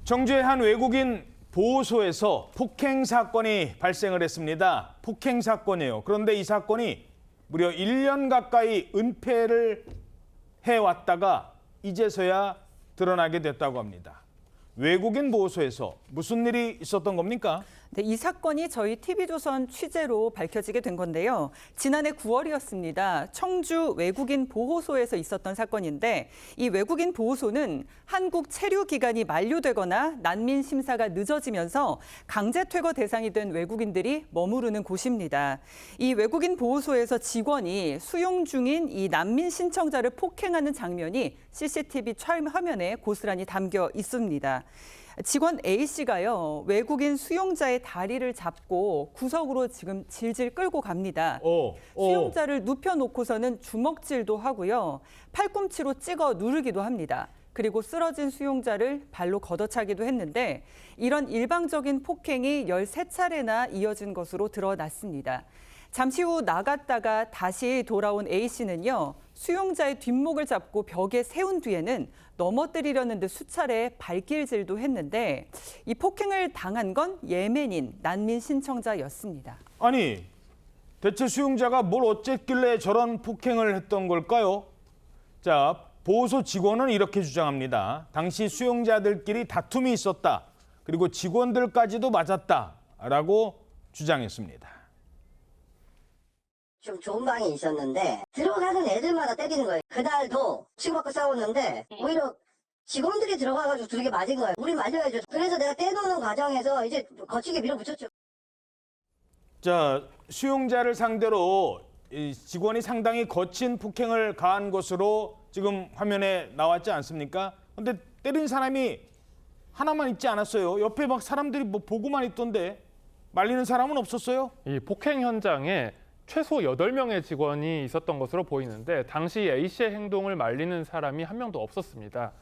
청주의 한 외국인 보호소에서 폭행 사건이 발생을 했습니다. 폭행 사건이에요. 그런데 이 사건이 무려 1년 가까이 은폐를 해왔다가 이제서야 드러나게 됐다고 합니다. 외국인 보호소에서 무슨 일이 있었던 겁니까? 네, 이 사건이 저희 TV조선 취재로 밝혀지게 된 건데요. 지난해 9월이었습니다. 청주 외국인 보호소에서 있었던 사건인데 이 외국인 보호소는 한국 체류 기간이 만료되거나 난민 심사가 늦어지면서 강제 퇴거 대상이 된 외국인들이 머무르는 곳입니다. 이 외국인 보호소에서 직원이 수용 중인 이 난민 신청자를 폭행하는 장면이 CCTV 촬영 화면에 고스란히 담겨 있습니다. 직원 A씨가요, 외국인 수용자의 다리를 잡고 구석으로 지금 질질 끌고 갑니다. 수용자를 눕혀놓고서는 주먹질도 하고요. 팔꿈치로 찍어 누르기도 합니다. 그리고 쓰러진 수용자를 발로 걷어차기도 했는데 이런 일방적인 폭행이 13차례나 이어진 것으로 드러났습니다. 잠시 후 나갔다가 다시 돌아온 A씨는요. 수용자의 뒷목을 잡고 벽에 세운 뒤에는 넘어뜨리려는 듯 수차례 발길질도 했는데 이 폭행을 당한 건 예멘인 난민 신청자였습니다. 아니, 대체 수용자가 뭘 어쨌길래 저런 폭행을 했던 걸까요? 자, 보호소 직원은 이렇게 주장합니다. 당시 수용자들끼리 다툼이 있었다. 그리고 직원들까지도 맞았다라고 주장했습니다. 좀 좋은 방이 있었는데 들어가는 애들마다 때리는 거예요. 그날도 치고받고 싸웠는데 오히려 직원들이 들어가가지고 두들겨 맞은 거예요. 우리 말려야죠. 그래서 내가 떼놓는 과정에서 이제 거치게 밀어붙였죠. 자, 수용자를 상대로 이 직원이 상당히 거친 폭행을 가한 것으로 지금 화면에 나왔지 않습니까? 근데 때린 사람이 하나만 있지 않았어요. 옆에 막 사람들이 뭐 보고만 있던데 말리는 사람은 없었어요? 이 폭행 현장에 최소 8명의 직원이 있었던 것으로 보이는데 당시 A씨의 행동을 말리는 사람이 한 명도 없었습니다.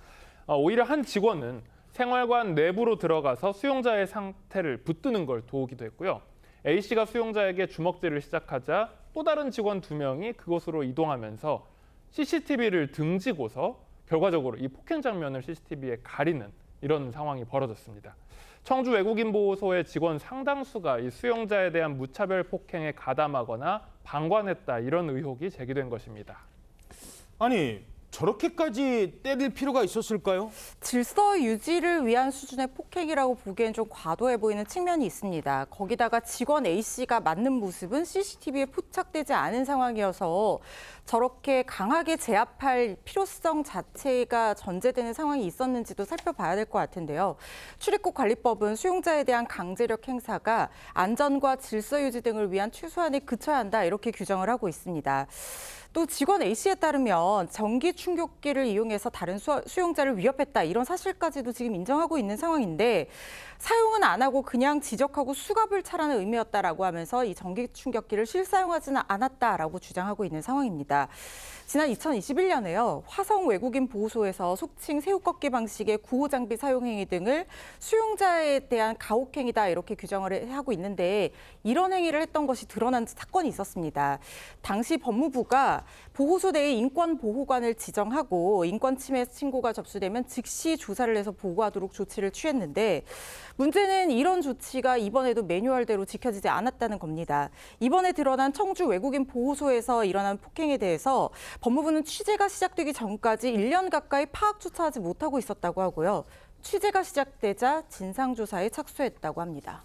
오히려 한 직원은 생활관 내부로 들어가서 수용자의 상태를 붙드는 걸 도우기도 했고요. A씨가 수용자에게 주먹질을 시작하자 또 다른 직원 2명이 그곳으로 이동하면서 CCTV를 등지고서 결과적으로 이 폭행 장면을 CCTV에 가리는 이런 상황이 벌어졌습니다. 청주 외국인 보호소의 직원 상당수가 이 수용자에 대한 무차별 폭행에 가담하거나 방관했다 이런 의혹이 제기된 것입니다. 아니, 저렇게까지 때릴 필요가 있었을까요? 질서 유지를 위한 수준의 폭행이라고 보기엔 좀 과도해 보이는 측면이 있습니다. 거기다가 직원 A씨가 맞는 모습은 CCTV에 포착되지 않은 상황이어서 저렇게 강하게 제압할 필요성 자체가 전제되는 상황이 있었는지도 살펴봐야 될 것 같은데요. 출입국 관리법은 수용자에 대한 강제력 행사가 안전과 질서 유지 등을 위한 최소한에 그쳐야 한다 이렇게 규정을 하고 있습니다. 또 직원 A씨에 따르면 전기 충격기를 이용해서 다른 수용자를 위협했다 이런 사실까지도 지금 인정하고 있는 상황인데 사용은 안 하고 그냥 지적하고 수갑을 차라는 의미였다라고 하면서 이 전기 충격기를 실사용하지는 않았다라고 주장하고 있는 상황입니다. 지난 2021년에요. 화성 외국인 보호소에서 속칭 새우꺾기 방식의 구호 장비 사용 행위 등을 수용자에 대한 가혹행위다 이렇게 규정을 하고 있는데 이런 행위를 했던 것이 드러난 사건이 있었습니다. 당시 법무부가 보호소 내의 인권보호관을 지정하고 인권 침해 신고가 접수되면 즉시 조사를 해서 보고하도록 조치를 취했는데 문제는 이런 조치가 이번에도 매뉴얼대로 지켜지지 않았다는 겁니다. 이번에 드러난 청주 외국인 보호소에서 일어난 폭행에 대해서 법무부는 취재가 시작되기 전까지 1년 가까이 파악조차 하지 못하고 있었다고 하고요. 취재가 시작되자 진상조사에 착수했다고 합니다.